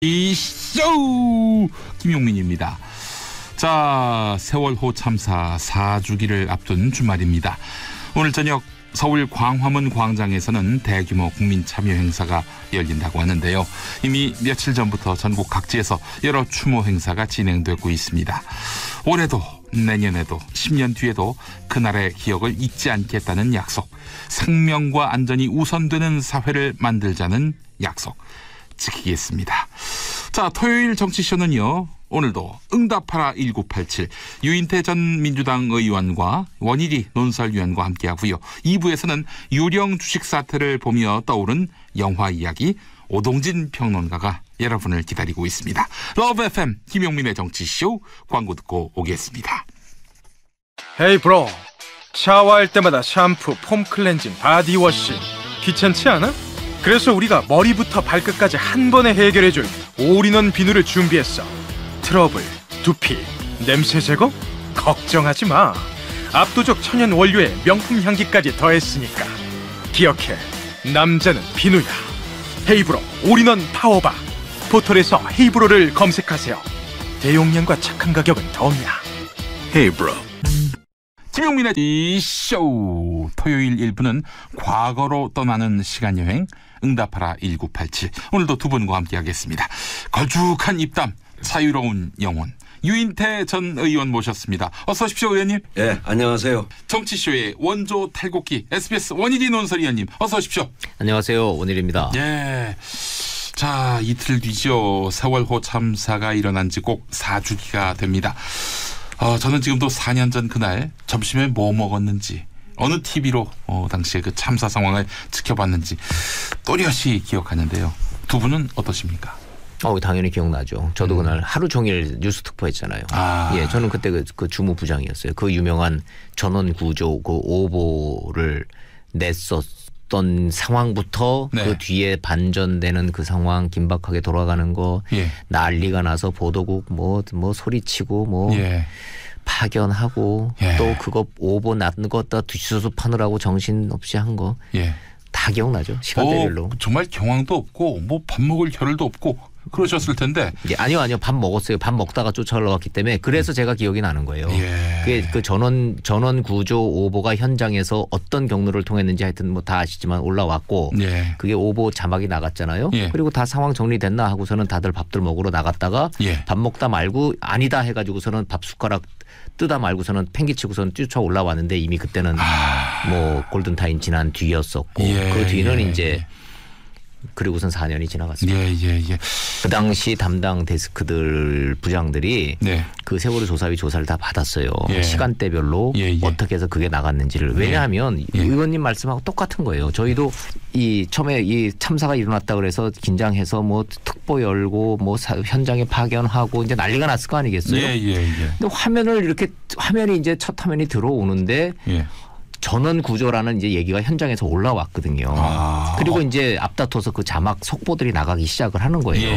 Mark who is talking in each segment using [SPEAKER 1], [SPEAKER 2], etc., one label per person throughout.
[SPEAKER 1] 이쇼 김용민입니다. 자, 세월호 참사 4주기를 앞둔 주말입니다. 오늘 저녁 서울 광화문 광장에서는 대규모 국민 참여 행사가 열린다고 하는데요. 이미 며칠 전부터 전국 각지에서 여러 추모 행사가 진행되고 있습니다. 올해도 내년에도 10년 뒤에도 그날의 기억을 잊지 않겠다는 약속, 생명과 안전이 우선되는 사회를 만들자는 약속 지키겠습니다. 자, 토요일 정치쇼는요, 오늘도 응답하라 1987 유인태 전 민주당 의원과 원일이 논설위원과 함께하고요. 2부에서는 유령 주식 사태를 보며 떠오른 영화 이야기 오동진 평론가가 여러분을 기다리고 있습니다. 러브 FM 김용민의 정치쇼 광고 듣고 오겠습니다.
[SPEAKER 2] 헤이 브로, 샤워할 때마다 샴푸, 폼 클렌징, 바디워시 귀찮지 않아? 그래서 우리가 머리부터 발끝까지 한 번에 해결해줄 올인원 비누를 준비했어. 트러블, 두피, 냄새 제거? 걱정하지 마. 압도적 천연 원료에 명품 향기까지 더했으니까. 기억해, 남자는 비누야. 헤이브로 올인원 파워바. 포털에서 헤이브로를 검색하세요. 대용량과 착한 가격은 덤이야. 헤이브로.
[SPEAKER 1] 김용민의 이쇼 토요일 1부는 과거로 떠나는 시간여행 응답하라 1987. 오늘도 두 분과 함께하겠습니다. 걸쭉한 입담, 자유로운 영혼 유인태 전 의원 모셨습니다. 어서 오십시오, 의원님.
[SPEAKER 3] 예, 안녕하세요.
[SPEAKER 1] 정치쇼의 원조 탈곡기 SBS 원일이 논설위원님, 어서 오십시오.
[SPEAKER 4] 안녕하세요, 원일입니다.
[SPEAKER 1] 예. 자, 이틀 뒤죠. 세월호 참사가 일어난 지 꼭 4주기가 됩니다. 저는 지금도 4년 전 그날 점심에 뭐 먹었는지, 어느 TV로 당시에 그 참사 상황을 지켜봤는지 또렷이 기억하는데요. 두 분은 어떠십니까?
[SPEAKER 4] 당연히 기억나죠. 저도 그날 하루 종일 뉴스 특보했잖아요. 예, 저는 그때 그 주무부장이었어요. 그 유명한 전원 구조 그 오보를 냈었던 상황부터 네. 그 뒤에 반전되는 그 상황, 긴박하게 돌아가는 거, 예. 난리가 나서 보도국 뭐 소리치고 예. 파견하고 예. 또 그거 오보 난 거 다 뒷수습 파느라고 정신없이 한 거. 예. 다 기억나죠. 시간대별로.
[SPEAKER 1] 정말 경황도 없고 뭐 밥 먹을 겨를도 없고 그러셨을 텐데.
[SPEAKER 4] 예, 아니요. 밥 먹었어요. 밥 먹다가 쫓아 올라갔기 때문에 그래서 제가 기억이 나는 거예요. 예. 그게 그 전원 구조 오보가 현장에서 어떤 경로를 통했는지 하여튼 뭐 다 아시지만 올라왔고 예. 그게 오보 자막이 나갔잖아요. 예. 그리고 다 상황 정리됐나 하고서는 다들 밥들 먹으러 나갔다가 예. 밥 먹다 말고 아니다 해가지고서는 밥 숟가락 뜨다 말고서는 팽개치고서는 뛰쳐 올라왔는데 이미 그때는 뭐 골든타임 지난 뒤였었고 예. 그 뒤는 이제 그리고선 4년이 지나갔습니다.
[SPEAKER 1] 예.
[SPEAKER 4] 그 당시 담당 데스크들 부장들이 네. 그 세월호 조사위 조사를 다 받았어요. 예. 시간대별로 어떻게 해서 그게 나갔는지를. 왜냐하면 의원님 말씀하고 똑같은 거예요. 저희도 처음에 이 참사가 일어났다 그래서 긴장해서 뭐 특보 열고 뭐 현장에 파견하고 이제 난리가 났을 거 아니겠어요. 근데 화면이 이제 첫 화면이 들어오는데 전원 구조라는 이제 얘기가 현장에서 올라왔거든요. 그리고 이제 앞다퉈서 그 자막 속보들이 나가기 시작을 하는 거예요.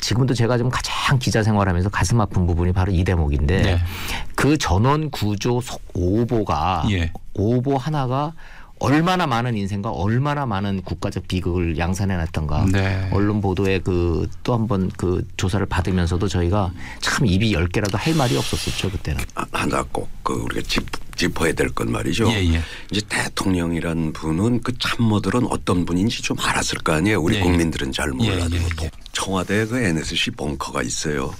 [SPEAKER 4] 지금도 제가 좀 가장 기자 생활하면서 가슴 아픈 부분이 바로 이 대목인데 네. 그 전원 구조 속 오보가 오보 하나가 얼마나 많은 인생과 얼마나 많은 국가적 비극을 양산해놨던가. 네. 언론 보도에 또 한 번 그 조사를 받으면서도 저희가 참 입이 10개라도 할 말이 없었었죠 그때는.
[SPEAKER 3] 하나 꼭 우리가 짚어야 될 건 말이죠. 이제 대통령이란 분은 그 참모들은 어떤 분인지 좀 알았을 거 아니에요. 우리 국민들은 잘 몰라도. 청와대에 그 NSC 벙커가 있어요.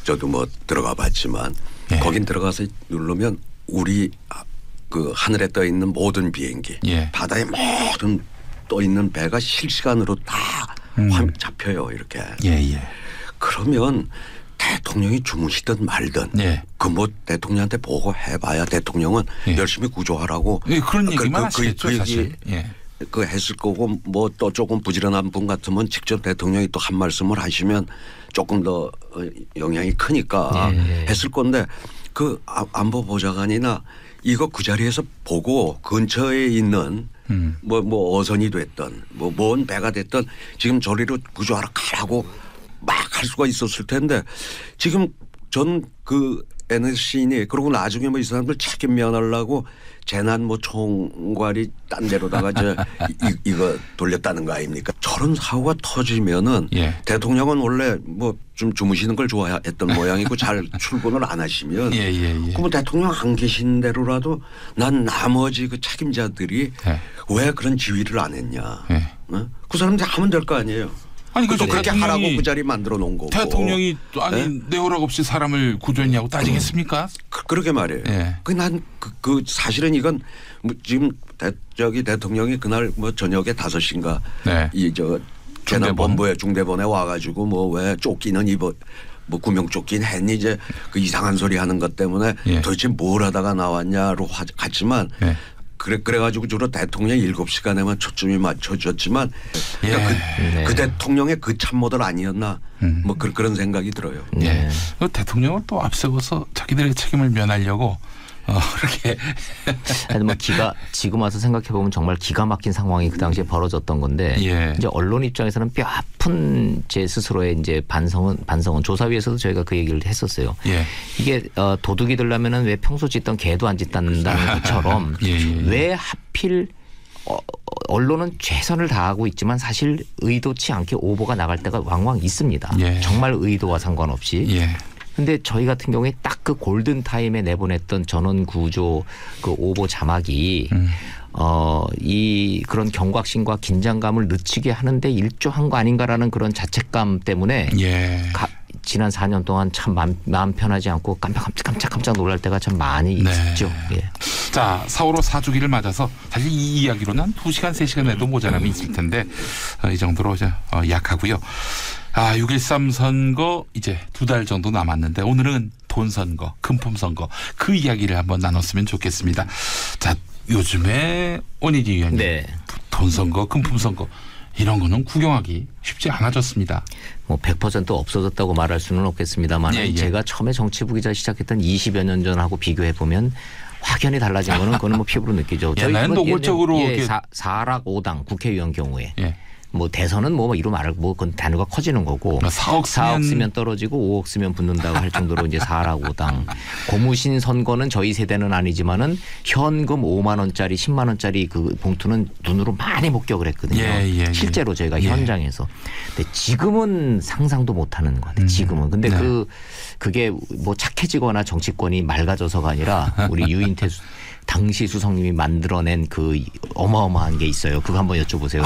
[SPEAKER 3] 저도 뭐 들어가 봤지만 거긴 들어가서 누르면 우리 그 하늘에 떠 있는 모든 비행기, 바다에 모든 떠 있는 배가 실시간으로 다 잡혀요, 이렇게. 그러면 대통령이 주무시든 말든 그 뭐 대통령한테 보고해봐야 대통령은 열심히 구조하라고
[SPEAKER 1] 그런 얘기만 하시겠죠, 사실.
[SPEAKER 3] 그 했을 거고 뭐 또 조금 부지런한 분 같으면 직접 대통령이 또 한 말씀을 하시면 조금 더 영향이 크니까 했을 건데 그 안보보좌관이나 이거 그 자리에서 보고 근처에 있는 뭐 어선이 됐든 뭔 배가 됐든 지금 저리로 구조하러 가라고 막 할 수가 있었을 텐데 지금 전 그 NSC인이 그러고 나중에 뭐 이 사람들 책임 면하려고 재난 뭐 총괄이 딴 데로다가 이거 돌렸다는 거 아닙니까? 저런 사고가 터지면은 예. 대통령은 원래 뭐 좀 주무시는 걸 좋아했던 모양이고 잘 출근을 안 하시면 그러면 대통령 안 계신 대로라도 난 나머지 그 책임자들이 왜 그런 지휘를 안 했냐. 그 사람들 하면 될 거 아니에요.
[SPEAKER 1] 아니
[SPEAKER 3] 또 그렇게 하라고 그 자리 만들어 놓은 거고.
[SPEAKER 1] 대통령이 아니 내 허락 없이 사람을 구조했냐고 따지겠습니까?
[SPEAKER 3] 그러게 말이에요. 난 그 사실은 이건 뭐 지금 대통령이 그날 뭐 저녁에 5시인가 재난본부에 중대본에 와가지고 뭐 왜 쫓기는 뭐 구명조끼는 했니 이제 그 이상한 소리 하는 것 때문에 도대체 뭘 하다가 나왔냐로 갔지만 그래가지고 주로 대통령 7시간에만 초점이 맞춰졌지만 그러니까 그 대통령의 그 참모들 아니었나 뭐 그런 생각이 들어요.
[SPEAKER 1] 대통령을 또 앞세워서 자기들의 책임을 면하려고 그렇게.
[SPEAKER 4] 뭐 지금 와서 생각해 보면 정말 기가 막힌 상황이 그 당시에 벌어졌던 건데 이제 언론 입장에서는 뼈 아픈 제 스스로의 이제 반성은 조사위에서도 저희가 그 얘기를 했었어요. 이게 도둑이 되려면은 왜 평소 짖던 개도 안 짖는다는 것처럼 왜 하필 언론은 최선을 다하고 있지만 사실 의도치 않게 오보가 나갈 때가 왕왕 있습니다. 정말 의도와 상관없이. 근데 저희 같은 경우에 딱 그 골든 타임에 내보냈던 전원 구조 그 오보 자막이 이 그런 경각심과 긴장감을 늦추게 하는데 일조한 거 아닌가라는 그런 자책감 때문에 지난 4년 동안 참 마음 편하지 않고 깜짝 놀랄 때가 참 많이 있죠.
[SPEAKER 1] 자, 4.15 4주기를 맞아서 사실 이 이야기로는 한 2시간 3시간 에도 모자람이 있을 텐데 이 정도로 약하고요. 6.13 선거 이제 2달 정도 남았는데 오늘은 돈 선거, 금품 선거 그 이야기를 한번 나눴으면 좋겠습니다. 자, 요즘에 원희지 위원님 돈 선거, 금품 선거 이런 거는 구경하기 쉽지 않아졌습니다.
[SPEAKER 4] 뭐 100% 없어졌다고 말할 수는 없겠습니다만 제가 처음에 정치부 기자 시작했던 20여 년 전하고 비교해 보면 확연히 달라진 거는 그거는 뭐 피부로 느끼죠.
[SPEAKER 1] 옛날엔 노골적으로
[SPEAKER 4] 4락 5당 국회의원 경우에 뭐 대선은 뭐 이루 말할 뭐 그건 단위가 커지는 거고 4억 쓰면 떨어지고 5억 쓰면 붙는다고 할 정도로 이제 4락 5당 고무신 선거는 저희 세대는 아니지만은 현금 5만 원짜리 10만 원짜리 그 봉투는 눈으로 많이 목격을 했거든요. 실제로 저희가 현장에서. 근데 지금은 상상도 못하는 것 같아요. 지금은. 근데 그게 뭐 착해지거나 정치권이 맑아져서가 아니라 우리 유인태 당시 수석님이 만들어낸 그 어마어마한 게 있어요. 그거 한번 여쭤보세요.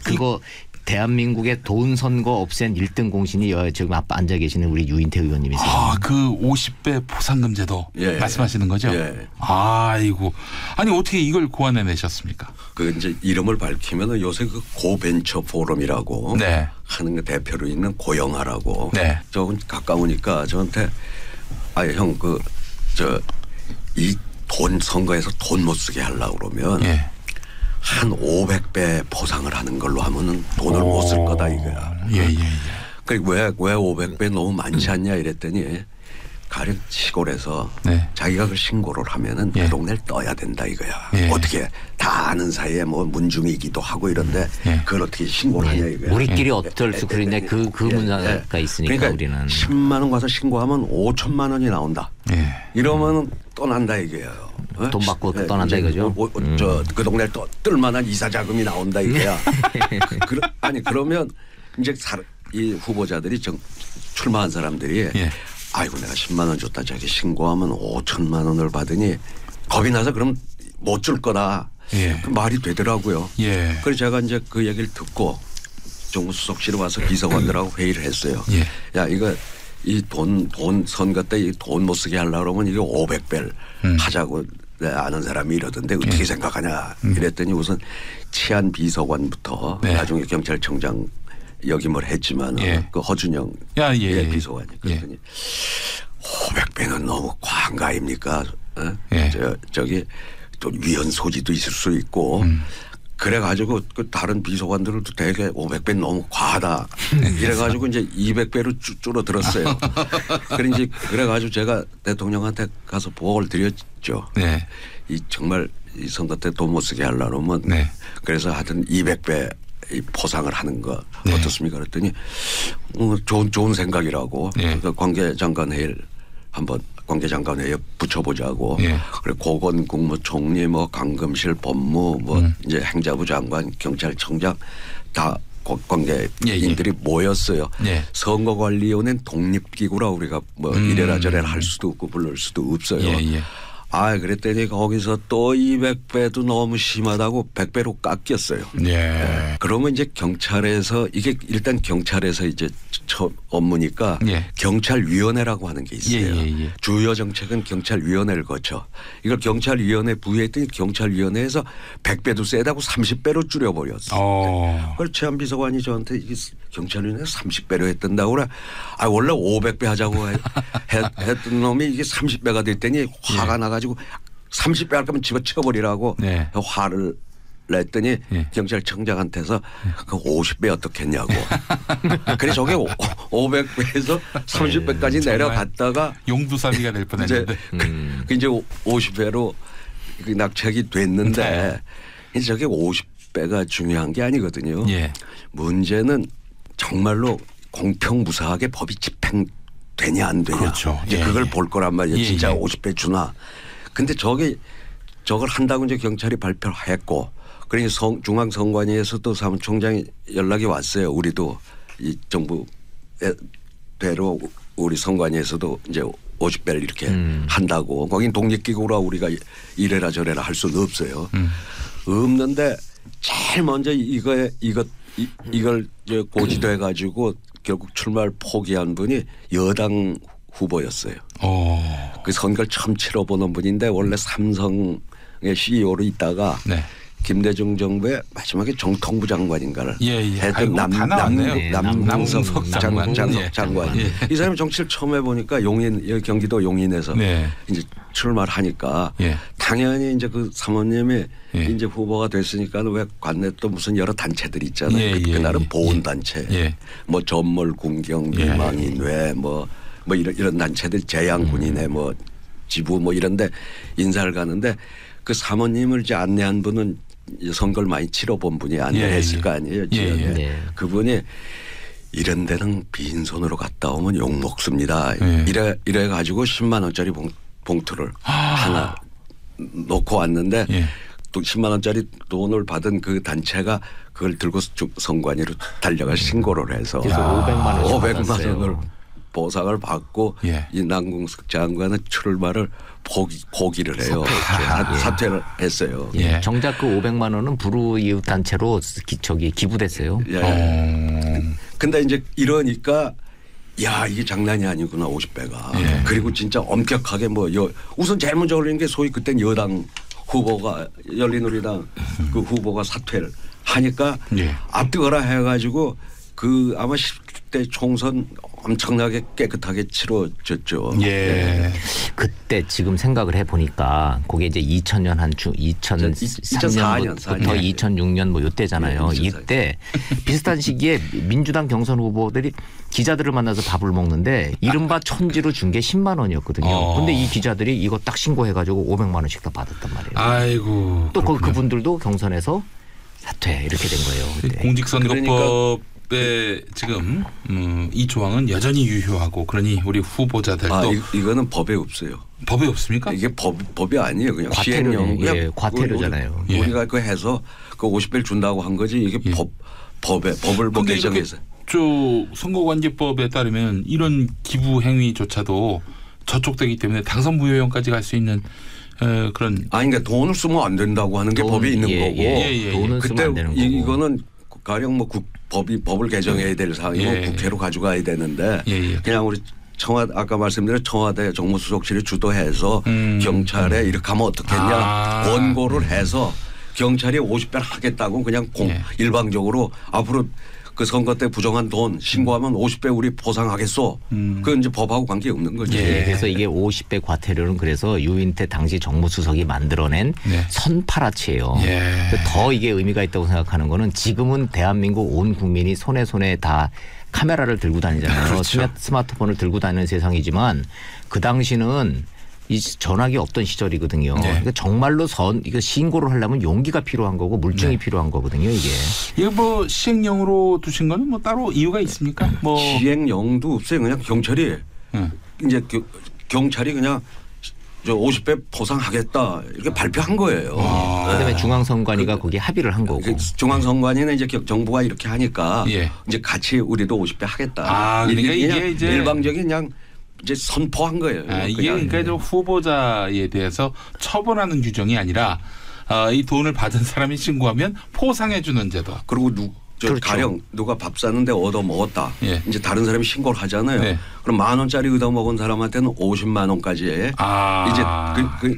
[SPEAKER 4] 그거 대한민국의 돈 선거 없앤 1등 공신이 지금 앉아 계시는 우리 유인태 의원님이세요.
[SPEAKER 1] 그 50배 포상금 제도 말씀하시는 거죠? 아이고. 아니 어떻게 이걸 고안해내셨습니까?
[SPEAKER 3] 그 이제 이름을 밝히면 요새 그 고벤처 포럼이라고 하는 그 대표로 있는 고영하라고. 저건 가까우니까 저한테 형 이 돈 선거에서 돈 못 쓰게 하려고 그러면 한 500배 보상을 하는 걸로 하면은 돈을 못 쓸 거다 이거야. 그리고 왜 500배 너무 많지 않냐 이랬더니 가령 시골에서 자기가 그 신고를 하면은 그 동네를 떠야 된다 이거야. 어떻게 다 아는 사이에 뭐 문중이기도 하고 이런데 그걸 어떻게 신고를 하냐 이거야.
[SPEAKER 4] 우리끼리 어쩔 수 그런데 그 문화가 있으니까
[SPEAKER 3] 그러니까
[SPEAKER 4] 우리는
[SPEAKER 3] 10만 원 가서 신고하면 5천만 원이 나온다. 이러면 떠난다 이거예요.
[SPEAKER 4] 돈 받고 떠난다 이거죠.
[SPEAKER 3] 그 동네를 뜰 만한 이사 자금이 나온다 이거야. 그러면 이제 이 후보자들이 출마한 사람들이 아이고 내가 10만 원 줬다 저기 신고하면 5천만 원을 받으니 겁이 나서 그럼 못 줄 거다. 그 말이 되더라고요. 그래서 제가 이제 그 얘기를 듣고 정무수석실에 와서 비서관들하고 회의를 했어요. 야 이거 이 돈 선거 때 이 돈 못 쓰게 하려고 그러면 이게 500배를 하자고 내 아는 사람이 이러던데 어떻게 생각하냐 이랬더니 우선 치안 비서관부터 나중에 경찰청장 역임을 했지만 그 허준영 비서관이 그랬더니 500배는 너무 과한 거 아닙니까? 저기 또 위헌 소지도 있을 수 있고 그래가지고 그 다른 비서관들도 되게 500배 너무 과하다 이래가지고 이제 200배로 줄어들었어요. 그래가지고 제가 대통령한테 가서 보고를 드렸죠. 이 정말 이 선거 때 돈 못 쓰게 하려면 그래서 하여튼 200배 포상을 하는 거 어떻습니까? 그랬더니 좋은 생각이라고 그 관계장관 회의를 한번 관계장관회의에 붙여보자고.
[SPEAKER 1] 예.
[SPEAKER 3] 그리고 고건 국무총리 뭐 강금실 법무 뭐 이제 행자부 장관 경찰청장 다 관계인들이 모였어요.
[SPEAKER 1] 예.
[SPEAKER 3] 선거관리위원회는 독립기구라 우리가 뭐 이래라 저래라 할 수도 없고 부를 수도 없어요.
[SPEAKER 1] 예.
[SPEAKER 3] 그랬더니 거기서 또 200배도 너무 심하다고 100배로 깎였어요.
[SPEAKER 1] 예.
[SPEAKER 3] 그러면 이제 경찰에서 이게 일단 경찰에서 이제 업무니까
[SPEAKER 1] 예.
[SPEAKER 3] 경찰위원회라고 하는 게 있어요.
[SPEAKER 1] 예.
[SPEAKER 3] 주요 정책은 경찰위원회를 거쳐. 이걸 경찰위원회 부여했더니 경찰위원회에서 100배도 세다고 30배로 줄여버렸어. 그걸 최한비서관이 저한테 이게 경찰위원회 30배로 했던다고 그래. 원래 500배 하자고 했던 놈이 이게 30배가 됐더니 화가 나가지고 30배 할 거면 집어쳐버리라고 화를 냈더니 경찰청장한테서 그 50배 어떻겠냐고. 그래서 저게 500배에서 30배까지 내려갔다가
[SPEAKER 1] 용두사미가 될 뻔했는데
[SPEAKER 3] 이제 50배로 낙책이 됐는데 이제 저게 50배가 중요한 게 아니거든요. 문제는 정말로 공평무사하게 법이 집행되냐 안 되냐.
[SPEAKER 1] 그렇죠.
[SPEAKER 3] 이제 그걸 볼 거란 말이에요. 진짜 50배 주나. 근데 저걸 한다고 이제 경찰이 발표를 했고 그러니 중앙선관위에서도 사무총장이 연락이 왔어요. 우리도 이 정부대로 우리 선관위에서도 이제 50배를 이렇게 한다고. 거긴 독립기구라 우리가 이래라 저래라 할 수는 없어요. 없는데 제일 먼저 이걸 고지돼 가지고 결국 출마를 포기한 분이 여당 후보였어요. 그 선거를 처음 치러보는 분인데 원래 삼성의 CEO로 있다가 김대중 정부의 마지막에 정통부 장관인가를 했던 남궁석 장관. 이 사람이 정치를 처음 해보니까 경기도 용인에서 이제 출마를 하니까 당연히 이제 그 사모님이 이제 후보가 됐으니까 왜 관내 또 무슨 여러 단체들 있잖아요. 그날은 보훈단체, 뭐 전몰 군경 유망인회 뭐 이런 단체들 재양군인회 뭐 지부 뭐 이런데 인사를 가는데 그 사모님을 이제 안내한 분은 선거를 많이 치러본 분이 안내했을 거 아니에요. 그분이 이런 데는 빈손으로 갔다 오면 욕 먹습니다. 이래 가지고 10만 원짜리 봉투를 하나 놓고 왔는데 또 10만 원짜리 돈을 받은 그 단체가 그걸 들고 선관위로 달려가 신고를 해서 500만 원을 보상을 받고 이 남궁석 장관은 출마를 포기를 해요. 사퇴를 했어요.
[SPEAKER 4] 정작 그 500만 원은 불우이웃 단체로 기부됐어요.
[SPEAKER 3] 근데 이제 이러니까 이게 장난이 아니구나 50배가. 그리고 진짜 엄격하게 우선 제일 먼저 걸리는 게 소위 그땐 여당 후보가 열린우리당 그 후보가 사퇴를 하니까 앞뒤거라 해가지고 그 아마 10대 총선 엄청나게 깨끗하게 치러졌죠.
[SPEAKER 4] 그때 지금 생각을 해보니까 그게 이제 2000년 2003년부터 2006년 뭐 이때잖아요. 이때 비슷한 시기에 민주당 경선 후보들이 기자들을 만나서 밥을 먹는데 이른바 천지로 준 게 10만 원이었거든요. 근데 이 기자들이 이거 딱 신고해가지고 500만 원씩 다 받았단 말이에요.
[SPEAKER 1] 아이고.
[SPEAKER 4] 또 그분들도 경선에서 사퇴 이렇게 된 거예요.
[SPEAKER 1] 공직선거법 지금 이 조항은 여전히 유효하고 그러니 우리 후보자들도
[SPEAKER 3] 이거는 법에 없어요.
[SPEAKER 1] 법에 없습니까?
[SPEAKER 3] 이게 법이 아니에요. 그냥
[SPEAKER 4] 시행령 과태료잖아요.
[SPEAKER 3] 우리가 그 해서 그 50배를 준다고 한 거지 이게 법을 뭐 개정해서.
[SPEAKER 1] 선거관계법에 따르면 이런 기부 행위조차도 저촉되기 때문에 당선 무효형까지 갈 수 있는 그런.
[SPEAKER 3] 그러니까 돈을 쓰면 안 된다고 하는 게 법이 있는 거고.
[SPEAKER 4] 돈은 쓰면 안 되는 거고.
[SPEAKER 3] 이거는 가령 법을 개정해야 될 사항이고 국회로 가져가야 되는데 그냥 우리 아까 말씀드린 청와대 정무수석실이 주도해서 경찰에 이렇게 하면 어떻겠냐 권고를 해서 경찰이 50배를 하겠다고 그냥 일방적으로 앞으로 그 선거 때 부정한 돈 신고하면 50배 우리 보상하겠소. 그건 이제 법하고 관계없는 거죠.
[SPEAKER 4] 그래서 이게 50배 과태료는 그래서 유인태 당시 정무수석이 만들어낸 선파라치예요. 더 이게 의미가 있다고 생각하는 거는 지금은 대한민국 온 국민이 손에 다 카메라를 들고 다니잖아요. 그렇죠. 스마트폰을 들고 다니는 세상이지만 그 당시는 이 전화기 없던 시절이거든요. 그러니까 정말로 이거 신고를 하려면 용기가 필요한 거고 물증이 필요한 거거든요. 이게
[SPEAKER 1] 뭐 시행령으로 두신 거는 뭐 따로 이유가 있습니까?
[SPEAKER 3] 시행령도 없어요. 그냥 경찰이 이제 경찰이 그냥 저 50배 포상하겠다 이렇게 발표한 거예요.
[SPEAKER 4] 그다음에 중앙선관위가 거기에 합의를 한 거고.
[SPEAKER 3] 중앙선관위는 이제 정부가 이렇게 하니까 이제 같이 우리도 50배 하겠다.
[SPEAKER 1] 그러니까
[SPEAKER 3] 이게 이제 일방적인 그냥 이제 선포한 거예요.
[SPEAKER 1] 이게 그러니까 후보자에 대해서 처벌하는 규정이 아니라 이 돈을 받은 사람이 신고하면 포상해 주는 제도.
[SPEAKER 3] 그리고 가령 누가 밥 사는데 얻어 먹었다. 이제 다른 사람이 신고를 하잖아요. 그럼 10,000원짜리 얻어 먹은 사람한테는 50만 원까지 해. 이제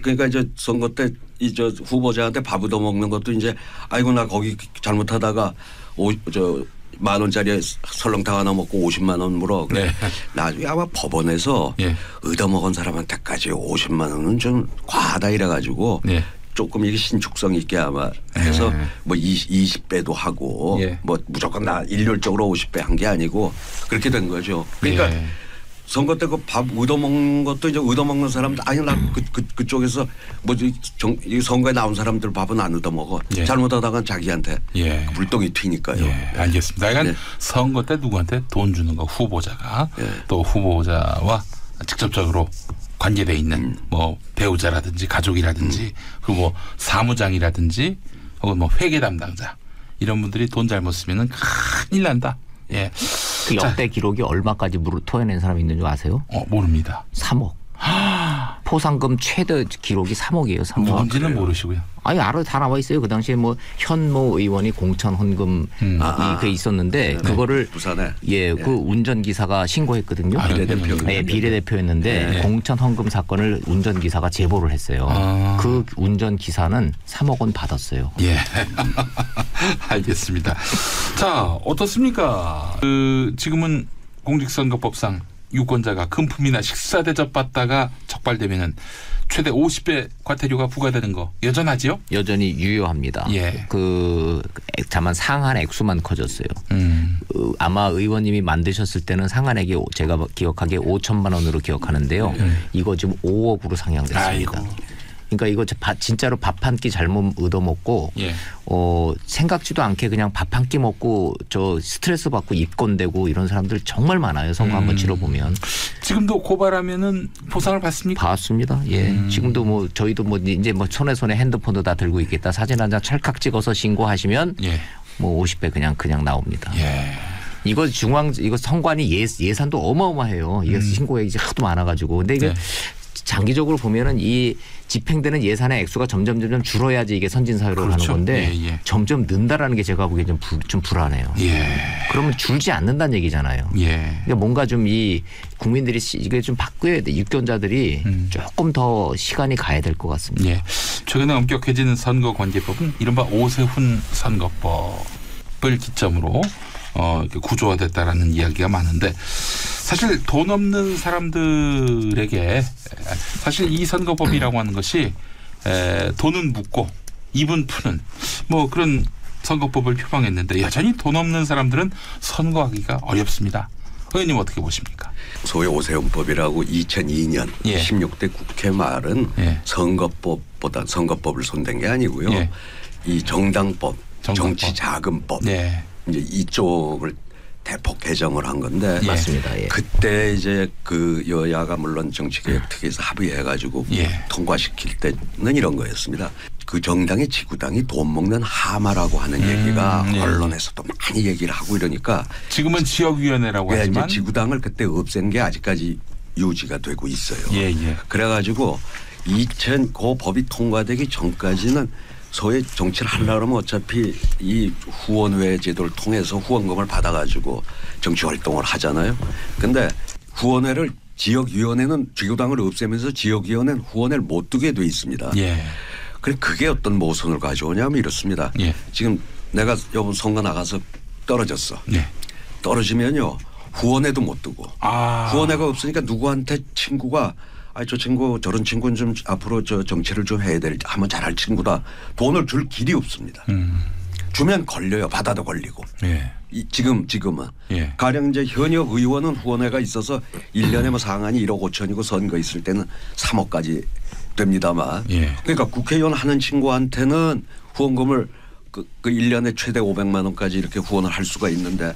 [SPEAKER 3] 그러니까 이제 선거 때 이 저 후보자한테 밥 얻어 먹는 것도 이제 아이고 나 거기 잘못하다가 10,000원짜리 설렁탕 하나 먹고 50만 원 물어. 그래. 나중에 아마 법원에서 얻어 먹은 사람한테까지 50만 원은 좀 과하다 이래가지고. 조금 이게 신축성 있게 아마 해서 뭐 20배도 하고 뭐 무조건 나 일률적으로 50배 한 게 아니고 그렇게 된 거죠. 그러니까 선거 때 그 밥 얻어먹는 것도 이제 얻어먹는 사람들 아니 나 그쪽에서 뭐지 선거에 나온 사람들 밥은 안 얻어먹어. 잘못하다가 자기한테 불똥이 튀니까요.
[SPEAKER 1] 알겠습니다. 그러니까 선거 때 누구한테 돈 주는 거 후보자가 또 후보자와 직접적으로 관계돼 있는 뭐 배우자라든지 가족이라든지 그리고 뭐 사무장이라든지 혹은 뭐 회계 담당자 이런 분들이 돈 잘못 쓰면은 큰일 난다.
[SPEAKER 4] 그 역대 기록이 얼마까지 토해낸 사람이 있는 줄 아세요?
[SPEAKER 1] 모릅니다.
[SPEAKER 4] 3억. 포상금 최대 기록이 3억이에요. 3억.
[SPEAKER 1] 뭔지는 모르시고요.
[SPEAKER 4] 아니 다 나와 있어요. 그 당시에 뭐 현모 의원이 공천 헌금 그게 있었는데 그거를
[SPEAKER 3] 부산에
[SPEAKER 4] 그 운전기사가 신고했거든요. 비례대표였는데 공천 헌금 사건을 운전기사가 제보를 했어요. 그 운전기사는 3억 원 받았어요.
[SPEAKER 1] 알겠습니다. 자, 어떻습니까? 지금은 공직선거법상 유권자가 금품이나 식사 대접받다가 적발되면은 최대 50배 과태료가 부과되는 거 여전하지요?
[SPEAKER 4] 여전히 유효합니다. 다만 상한 액수만 커졌어요. 아마 의원님이 만드셨을 때는 상한액이 제가 기억하기에 5천만 원으로 기억하는데요. 이거 지금 5억으로 상향됐습니다.
[SPEAKER 1] 아이고.
[SPEAKER 4] 그러니까 이거 진짜로 밥 한 끼 잘못 얻어먹고 생각지도 않게 그냥 밥 한 끼 먹고 저 스트레스 받고 입건되고 이런 사람들 정말 많아요. 선거 한번 치러보면.
[SPEAKER 1] 지금도 고발하면은 보상을 받습니까?
[SPEAKER 4] 받습니다. 지금도 뭐 저희도 뭐 이제 뭐 손에 핸드폰도 다 들고 있겠다. 사진 한 장 찰칵 찍어서 신고하시면 뭐 50배 그냥 나옵니다. 이거 이거 선관위 예산도 어마어마해요. 이게 신고액이 하도 많아가지고. 근데 이게 장기적으로 보면은 이 집행되는 예산의 액수가 점점 줄어야지 이게 선진사회로 가는 건데 점점 는다라는 게 제가 보기에 좀 불안해요. 그러면 줄지 않는다는 얘기잖아요. 그러니까 뭔가 좀 이 국민들이 이게 좀 바꿔야 돼. 유권자들이 조금 더 시간이 가야 될 것 같습니다.
[SPEAKER 1] 최근에 엄격해지는 선거관계법은 이른바 오세훈 선거법을 기점으로 이렇게 구조화됐다라는 이야기가 많은데 사실 돈 없는 사람들에게 사실 이 선거법이라고 하는 것이 돈은 묻고 입은 푸는 뭐 그런 선거법을 표방했는데 여전히 돈 없는 사람들은 선거하기가 어렵습니다. 의원님 어떻게 보십니까?
[SPEAKER 3] 소위 오세훈법이라고 2002년 16대 국회 말은 선거법보다 선거법을 손댄 게 아니고요. 이 정당법, 정치자금법 이제 이쪽을 대폭 개정을 한 건데
[SPEAKER 4] 맞습니다.
[SPEAKER 3] 그때 이제 그 여야가 물론 정치개혁특위에서 합의해가지고 통과시킬 때는 이런 거였습니다. 그 정당이 지구당이 돈 먹는 하마라고 하는 얘기가 언론에서도 많이 얘기를 하고 이러니까
[SPEAKER 1] 지금은 지역위원회라고 하지만
[SPEAKER 3] 이제 지구당을 그때 없앤 게 아직까지 유지가 되고 있어요. 그래가지고 그 법이 통과되기 전까지는 소위 정치를 하려면 어차피 이 후원회 제도를 통해서 후원금을 받아가지고 정치 활동을 하잖아요. 근데 후원회를 지역위원회는 지구당을 없애면서 지역위원회는 후원회를 못 두게 돼 있습니다. 그래 그게 어떤 모순을 가져오냐면 이렇습니다. 지금 내가 이번 선거 나가서 떨어졌어. 떨어지면요 후원회도 못 두고 후원회가 없으니까 누구한테 친구가 저 친구 저런 친구는 좀 앞으로 저 정치를 좀 해야 될 한번 잘할 친구다. 돈을 줄 길이 없습니다. 주면 걸려요. 받아도 걸리고. 지금은 가령 이제 현역 의원은 후원회가 있어서 1년에 뭐 상한이 1억 5천이고 선거 있을 때는 3억까지 됩니다만. 그러니까 국회의원 하는 친구한테는 후원금을 그 1년에 최대 500만 원까지 이렇게 후원을 할 수가 있는데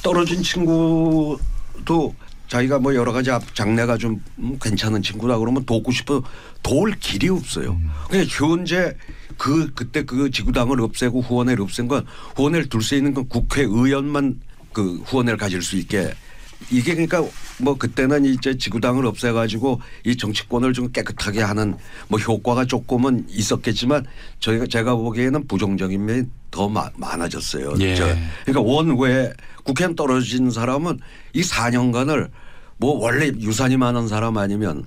[SPEAKER 3] 떨어진 친구도 자기가 뭐 여러 가지 장래가 좀 괜찮은 친구다 그러면 돕고 싶어 도울 길이 없어요. 그냥 현재 그때 그 지구당을 없애고 후원회를 없앤 건 후원회를 둘 수 있는 건 국회의원만 그 후원회를 가질 수 있게 이게 그러니까 뭐 그때는 이제 지구당을 없애가지고 이 정치권을 좀 깨끗하게 하는 뭐 효과가 조금은 있었겠지만 제가 보기에는 부정적인 면이 더 많아졌어요.
[SPEAKER 1] 예.
[SPEAKER 3] 그러니까 원외 국회의원 떨어진 사람은 이 4년간을 뭐 원래 유산이 많은 사람 아니면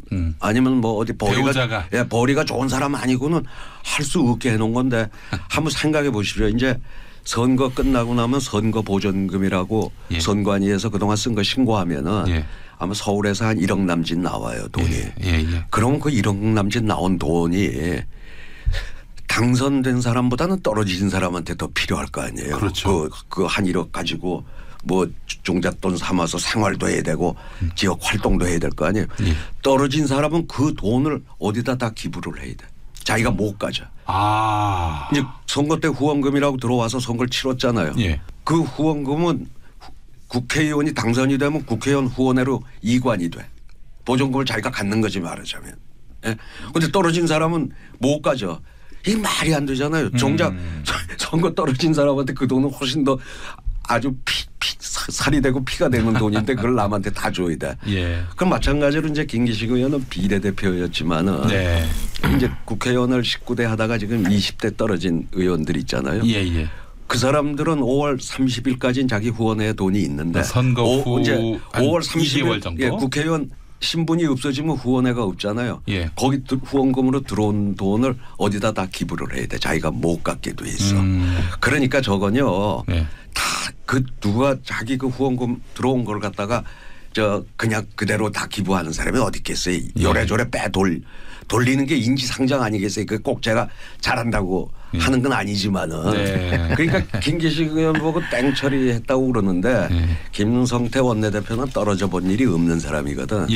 [SPEAKER 3] 뭐 어디 벌이가 좋은 사람 아니고는 할 수 없게 해놓은 건데 한번 생각해 보십시오. 이제 선거 끝나고 나면 선거 보전금이라고 예. 선관위에서 그동안 쓴 거 신고하면은 예. 아마 서울에서 한 1억 남짓 나와요 돈이. 예. 그러면 그 1억 남짓 나온 돈이 당선된 사람보다는 떨어진 사람한테 더 필요할 거 아니에요.
[SPEAKER 1] 그렇죠.
[SPEAKER 3] 그 한 1억 가지고 뭐 종잣돈 삼아서 생활도 해야 되고 지역 활동도 해야 될 거 아니에요. 예. 떨어진 사람은 그 돈을 어디다 다 기부를 해야 돼. 자기가 못 가져. 이제 선거 때 후원금이라고 들어와서 선거를 치렀잖아요.
[SPEAKER 1] 예.
[SPEAKER 3] 그 후원금은 국회의원이 당선이 되면 국회의원 후원회로 이관이 돼. 보존금을 자기가 갖는 거지 말하자면. 그런데 떨어진 사람은 못 가져. 이게 말이 안 되잖아요. 정작 선거 떨어진 사람한테 그 돈은 훨씬 더 아주 살이 되고 피가 되는 돈인데 그걸 남한테 다 줘야 돼.
[SPEAKER 1] 예.
[SPEAKER 3] 그럼 마찬가지로 이제 김기식 의원은 비례대표였지만은
[SPEAKER 1] 네.
[SPEAKER 3] 이제 국회의원을 19대 하다가 지금 20대 떨어진 의원들 있잖아요.
[SPEAKER 1] 예.
[SPEAKER 3] 그 사람들은 5월 30일까지는 자기 후원회에 돈이 있는데
[SPEAKER 1] 선거 후
[SPEAKER 3] 이제 5월
[SPEAKER 1] 30일 정도.
[SPEAKER 3] 예, 국회의원 신분이 없어지면 후원회가 없잖아요.
[SPEAKER 1] 예.
[SPEAKER 3] 거기 후원금으로 들어온 돈을 어디다 다 기부를 해야 돼. 자기가 못 갖게 돼 있어. 그러니까 저건요.
[SPEAKER 1] 예.
[SPEAKER 3] 다 그 누가 자기 그 후원금 들어온 걸 갖다가 그냥 그대로 다 기부하는 사람이 어디 있겠어요. 요래조래 돌리는 게 인지상정 아니겠어요. 그 꼭 제가 잘한다고 하는 건 아니지만은.
[SPEAKER 1] 네.
[SPEAKER 3] 그러니까 김기식 의원 보고 땡처리 했다고 그러는데 김성태 원내대표는 떨어져 본 일이 없는 사람이거든.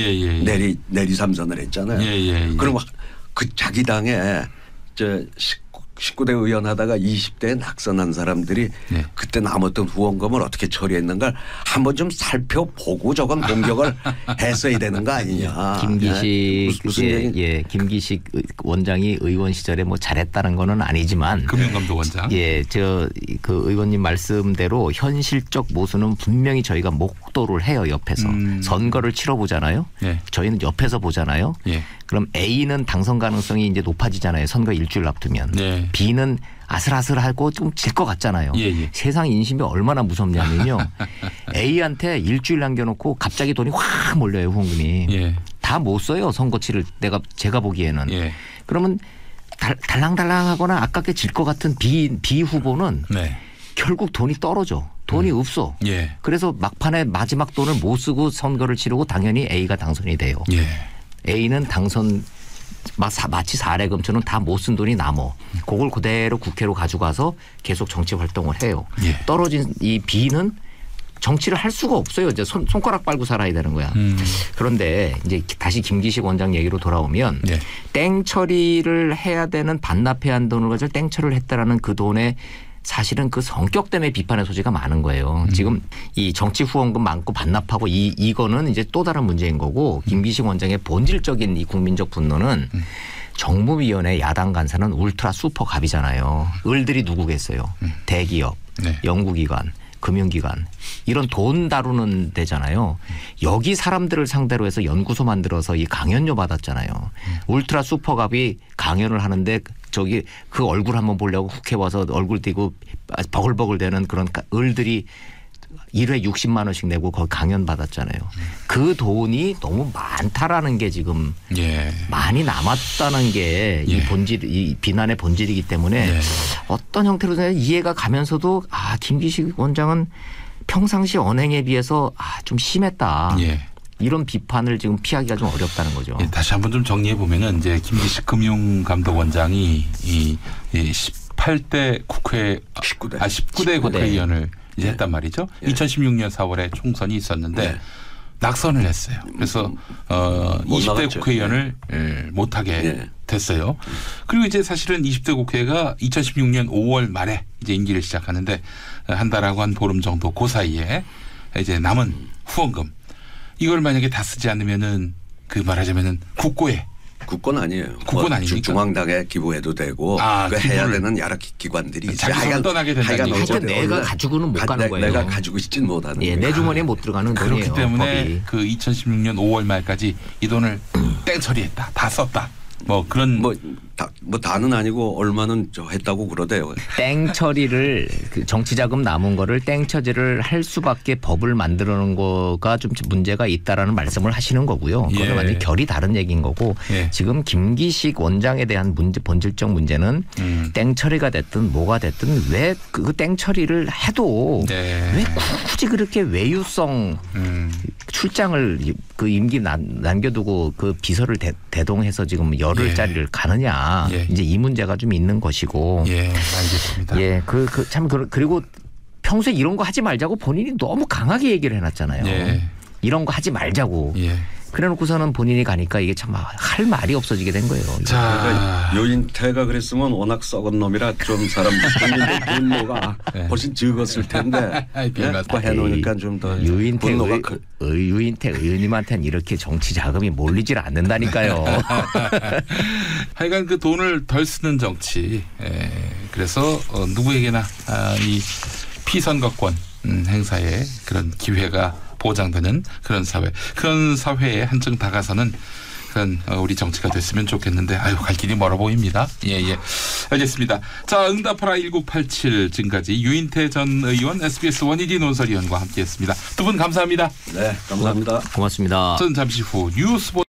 [SPEAKER 3] 내리 삼선을 했잖아요. 그럼 그 자기 당에 19대 의원 하다가 20대에 낙선한 사람들이 그때 남았던 후원금을 어떻게 처리했는가 한번 좀 살펴보고 저건 공격을 했어야 되는 거 아니냐.
[SPEAKER 4] 김기식 원장이 의원 시절에 뭐 잘했다는 거는 아니지만
[SPEAKER 1] 금융감독원장.
[SPEAKER 4] 그 의원님 말씀대로 현실적 모순은 분명히 저희가 목도를 해요. 옆에서. 선거를 치러보잖아요. 저희는 옆에서 보잖아요. 그럼 A는 당선 가능성이 이제 높아지잖아요. 선거 일주일 앞두면. B는 아슬아슬하고 좀 질 것 같잖아요. 세상 인심이 얼마나 무섭냐면요. A한테 일주일 남겨놓고 갑자기 돈이 확 몰려요. 후원금이. 다 못 써요. 선거 치를 제가 보기에는. 그러면 달랑달랑하거나 아깝게 질 것 같은 B 후보는 결국 돈이 떨어져. 돈이 없어. 그래서 막판에 마지막 돈을 못 쓰고 선거를 치르고 당연히 A가 당선이 돼요. A는 당선 마치 사례금처럼 다 못 쓴 돈이 남어. 그걸 그대로 국회로 가져가서 계속 정치 활동을 해요. 떨어진 이 B는 정치를 할 수가 없어요. 이제 손가락 빨고 살아야 되는 거야. 그런데 이제 다시 김기식 원장 얘기로 돌아오면 땡 처리를 해야 되는 반납해야 하는 돈을 가지고 땡 처리를 했다라는 그 돈에 사실은 그 성격 때문에 비판의 소지가 많은 거예요. 지금 이 정치 후원금 많고 반납하고 이거는 이제 또 다른 문제인 거고 김기식 원장의 본질적인 이 국민적 분노는 정무위원회 야당 간사는 울트라 슈퍼 갑이잖아요. 을들이 누구겠어요. 대기업, 연구기관, 금융기관 이런 돈 다루는 데잖아요. 여기 사람들을 상대로 해서 연구소 만들어서 이 강연료 받았잖아요. 울트라 슈퍼갑이 강연을 하는데 그 얼굴 한번 보려고 국회 와서 얼굴 띄고 버글버글 대는 그런 을들이 1회 60만 원씩 내고 거기 강연 받았잖아요. 그 돈이 너무 많다라는 게 지금 많이 남았다는 게 이 비난의 본질이기 때문에 어떤 형태로든 이해가 가면서도 김기식 원장은 평상시 언행에 비해서 좀 심했다. 이런 비판을 지금 피하기가 좀 어렵다는 거죠.
[SPEAKER 1] 다시 한번 좀 정리해 보면은 이제 김기식 금융감독원장이 이 18대 19대 국회의원을 이제 했단 말이죠. 2016년 4월에 총선이 있었는데 낙선을 했어요. 그래서 20대 국회의원을 못하게 됐어요. 그리고 이제 사실은 20대 국회가 2016년 5월 말에 이제 임기를 시작하는데 한 달하고 한 보름 정도 그 사이에 이제 남은 후원금 이걸 만약에 다 쓰지 않으면은 그 말하자면은 국고에
[SPEAKER 3] 국고는 아니에요.
[SPEAKER 1] 국고는 아니니까
[SPEAKER 3] 중앙당에 기부해도 되고 그 해야 되는 여러 기관들이
[SPEAKER 1] 자기가 떠나게 된다니.
[SPEAKER 4] 하여튼 내가 가지고는 못 가는 거예요.
[SPEAKER 3] 내가 가지고 있진 못하는 거예요.
[SPEAKER 4] 내 주머니에 못 들어가는 돈이에요.
[SPEAKER 1] 그렇기 때문에
[SPEAKER 4] 법이.
[SPEAKER 1] 그 2016년 5월 말까지 이 돈을 땡 처리했다. 다 썼다. 뭐 그런
[SPEAKER 3] 다는 아니고 얼마는 했다고 그러대요.
[SPEAKER 4] 땡 처리를 그 정치자금 남은 거를 땡 처리를 할 수밖에 법을 만들어 놓은 거가 좀 문제가 있다라는 말씀을 하시는 거고요. 그건 완전히 결이 다른 얘기인 거고 지금 김기식 원장에 대한 문제 본질적 문제는 땡 처리가 됐든 뭐가 됐든 왜 그 땡 처리를 해도 왜 굳이 그렇게 외유성 출장을 그 임기 남겨두고 그 비서를 대동해서 지금 열흘짜리를 가느냐. 이제 이 문제가 좀 있는 것이고.
[SPEAKER 1] 알겠습니다.
[SPEAKER 4] 참 그리고 평소에 이런 거 하지 말자고 본인이 너무 강하게 얘기를 해놨잖아요. 이런 거 하지 말자고. 그래놓고서는 본인이 가니까 이게 참 할 말이 없어지게 된 거예요.
[SPEAKER 3] 그러니까 요인태가 그랬으면 워낙 썩은 놈이라 좀 사람 국민들 분노가 훨씬 적었을 텐데 해놓으니까 좀 더 분노가
[SPEAKER 4] 유인태 의원님한테는 이렇게 정치 자금이 몰리질 않는다니까요.
[SPEAKER 1] 하여간 그 돈을 덜 쓰는 정치. 그래서 누구에게나 이 피선거권 행사에 그런 기회가 보장되는 그런 사회에 한층 다가서는 그런 우리 정치가 됐으면 좋겠는데 갈 길이 멀어 보입니다. 알겠습니다. 자, 응답하라 1987 지금까지 유인태 전 의원, SBS 원희디 논설위원과 함께했습니다. 두 분 감사합니다.
[SPEAKER 3] 네, 감사합니다.
[SPEAKER 4] 고맙습니다.
[SPEAKER 1] 저는 잠시 후 뉴스